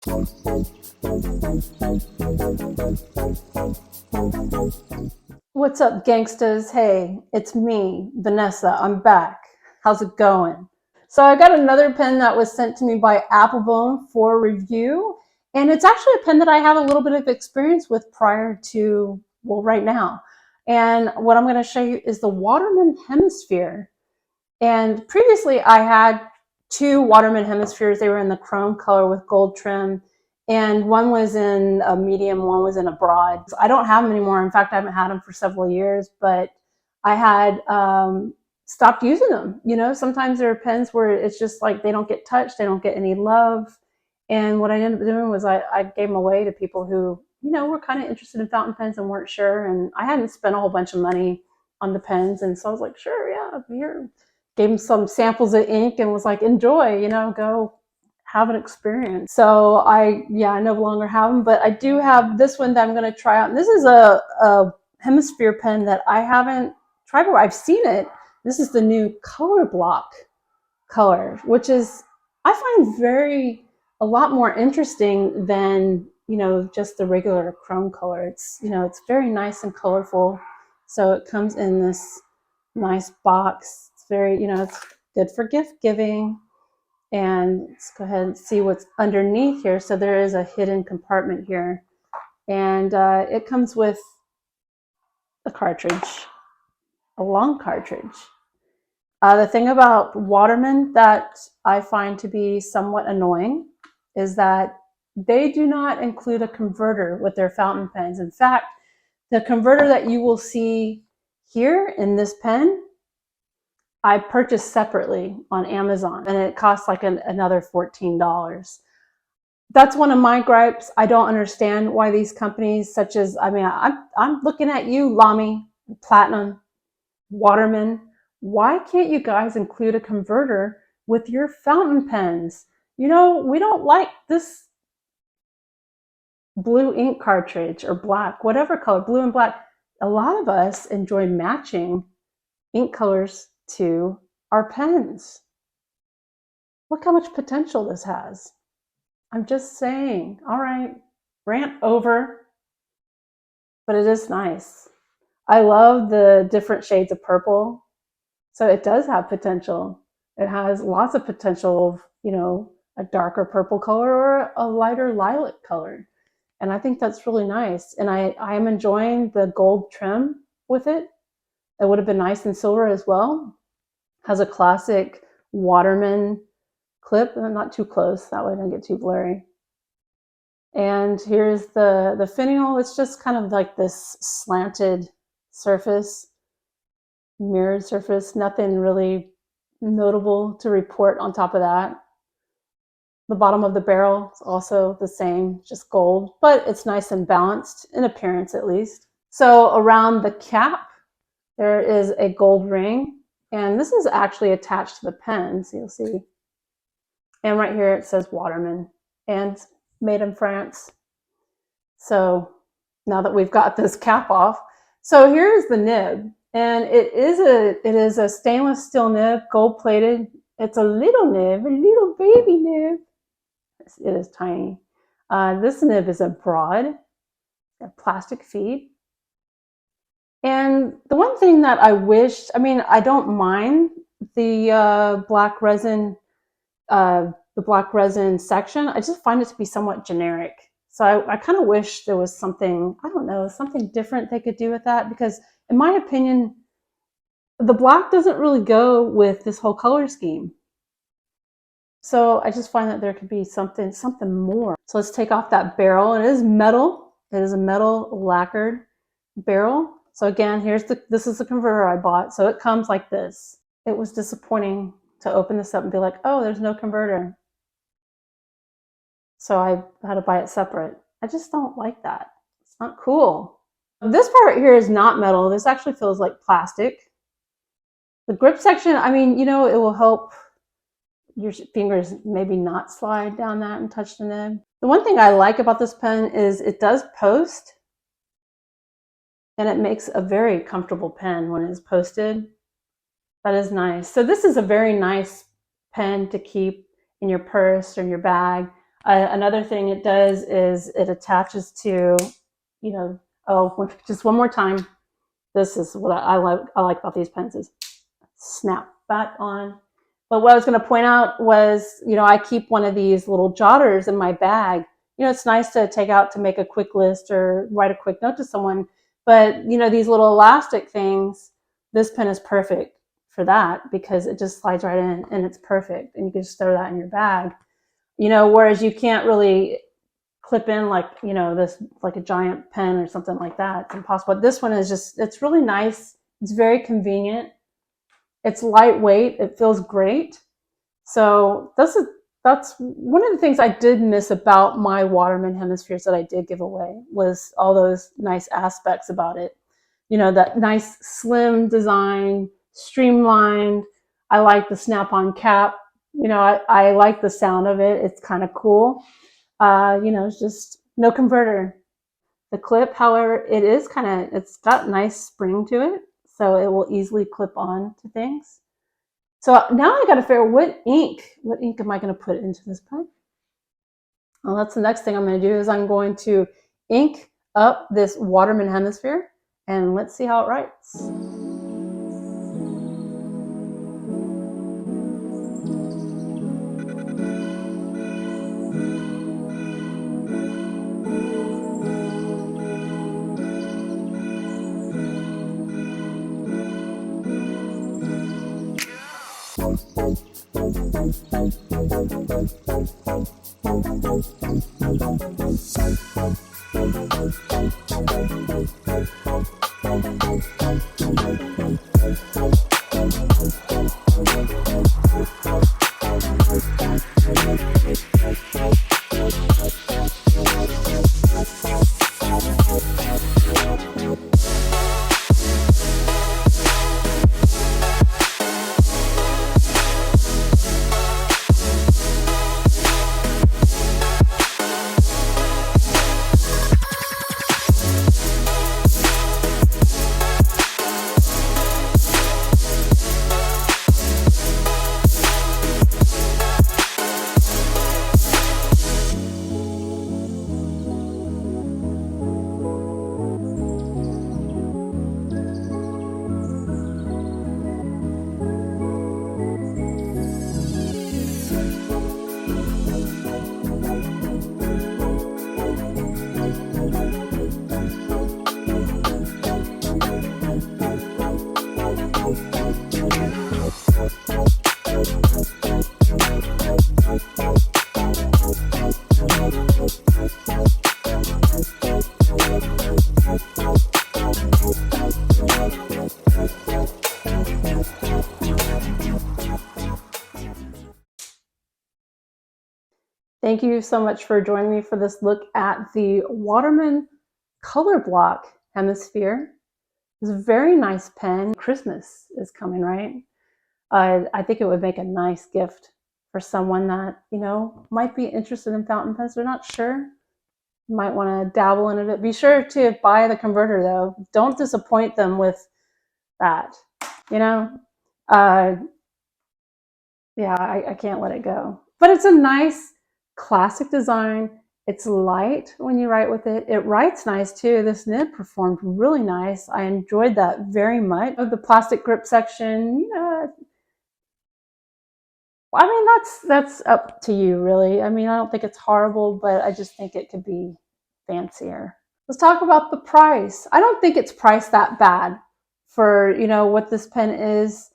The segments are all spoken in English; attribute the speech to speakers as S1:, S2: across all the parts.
S1: What's up, gangsters? Hey, it's me, Vanessa. I'm back. How's it going? So I got another pen that was sent to me by Applebone for review, and it's actually a pen that I have a little bit of experience with prior to, well, right now. And what I'm going to show you is the Waterman Hemisphere. And previously I had two Waterman Hemispheres. They were in the chrome color with gold trim, and one was in a medium, one was in a broad. I don't have them anymore. In fact, I haven't had them for several years, but I had stopped using them. You know, sometimes there are pens where it's just like they don't get touched, they don't get any love. And what I ended up doing was I gave them away to people who, you know, were kind of interested in fountain pens and weren't sure. And I hadn't spent a whole bunch of money on the pens. And so I was like, sure, yeah, here. Gave them some samples of ink and was like, enjoy, you know, go have an experience. So I no longer have them, but I do have this one that I'm going to try out. And this is a Hemisphere pen that I haven't tried before. I've seen it. This is the new color block color, which is, I find a lot more interesting than, you know, just the regular chrome color. It's, you know, it's very nice and colorful. So it comes in this nice box. It's very, you know, it's good for gift giving. And let's go ahead and see what's underneath here. So there is a hidden compartment here. And it comes with a cartridge, a long cartridge. The thing about Waterman that I find to be somewhat annoying is that they do not include a converter with their fountain pens. In fact, the converter that you will see here in this pen, I purchased separately on Amazon, and it costs like another $14. That's one of my gripes. I don't understand why these companies such as, I mean, I'm looking at you, Lamy, Platinum, Waterman. Why can't you guys include a converter with your fountain pens? You know, we don't like this blue ink cartridge or black, whatever color, blue and black. A lot of us enjoy matching ink colors to our pens. Look how much potential this has. I'm just saying. All right, rant over, but it is nice. I love the different shades of purple. So it does have potential. It has lots of potential of, you know, a darker purple color or a lighter lilac color. And I think that's really nice. And I am enjoying the gold trim with it. It would have been nice in silver as well. Has a classic Waterman clip, not too close, that way it doesn't get too blurry. And here's the finial. It's just kind of like this slanted surface, mirrored surface, nothing really notable to report on top of that. The bottom of the barrel is also the same, just gold, but it's nice and balanced in appearance at least. So around the cap, there is a gold ring, and this is actually attached to the pen, so you'll see. And right here it says Waterman and made in France. So now that we've got this cap off, so here's the nib, and it is a stainless steel nib, gold plated. It's a little nib, a little baby nib. It is tiny. This nib is a broad, a plastic feed. And the one thing that I wish, I mean, I don't mind the black resin section. I just find it to be somewhat generic. So I kind of wish there was something, I don't know, something different they could do with that, because in my opinion, the black doesn't really go with this whole color scheme. So I just find that there could be something more. So let's take off that barrel. It is metal. It is a metal lacquered barrel. So again, this is the converter I bought. So it comes like this. It was disappointing to open this up and be like, oh, there's no converter. So I had to buy it separate. I just don't like that. It's not cool. This part right here is not metal. This actually feels like plastic. The grip section, I mean, you know, it will help your fingers maybe not slide down that and touch the nib. The one thing I like about this pen is it does post, and it makes a very comfortable pen when it's posted. That is nice. So this is a very nice pen to keep in your purse or in your bag. Another thing it does is it attaches to, oh, just one more time. This is what I like about these pens is snap back on. But what I was going to point out was, I keep one of these little jotters in my bag. It's nice to take out to make a quick list or write a quick note to someone. But, these little elastic things, this pen is perfect for that because it just slides right in and it's perfect. And you can just throw that in your bag. Whereas you can't really clip in like, this, like a giant pen or something like that. It's impossible. But this one is just, it's really nice. It's very convenient. It's lightweight. It feels great. So that's one of the things I did miss about my Waterman Hemispheres that I did give away was all those nice aspects about it. That nice slim design, streamlined. I like the snap-on cap. I like the sound of it. It's kind of cool. It's just no converter. The clip, however, it's got nice spring to it, so it will easily clip on to things. So now I got to figure out what ink am I going to put into this pen? Well, that's the next thing I'm going to do is I'm going to ink up this Waterman Hemisphere and let's see how it writes. Thank you so much for joining me for this look at the Waterman Color Block Hemisphere. It's a very nice pen. Christmas is coming, right? I think it would make a nice gift for someone that, might be interested in fountain pens. They're not sure. You might want to dabble in it. Be sure to buy the converter, though. Don't disappoint them with that. Yeah, I can't let it go. But it's a nice classic design. It's light when you write with it. It writes nice too. This nib performed really nice. I enjoyed that very much. The plastic grip section, I mean, that's up to you, really. I mean, I don't think it's horrible, but I just think it could be fancier. Let's talk about the price. I don't think it's priced that bad for, what this pen is.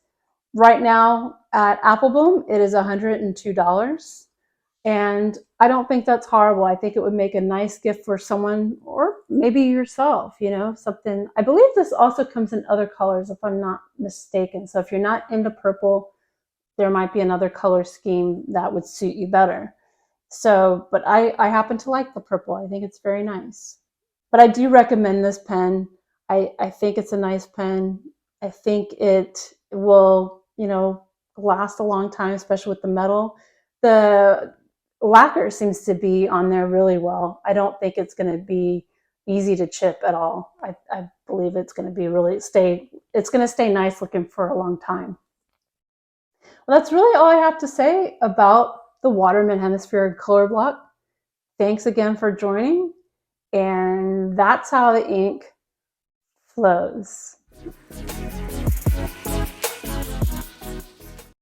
S1: Right now at Appleboom, it is $102. And I don't think that's horrible. I think it would make a nice gift for someone or maybe yourself, something. I believe this also comes in other colors if I'm not mistaken. So if you're not into purple, there might be another color scheme that would suit you better. So, but I happen to like the purple. I think it's very nice. But I do recommend this pen. I think it's a nice pen. I think it will, last a long time, especially with the metal. The lacquer seems to be on there really well. I don't think it's going to be easy to chip at all. I believe it's going to be it's going to stay nice looking for a long time. Well, that's really all I have to say about the Waterman Hemisphere color block. thanks again for joining. And that's how the ink flows.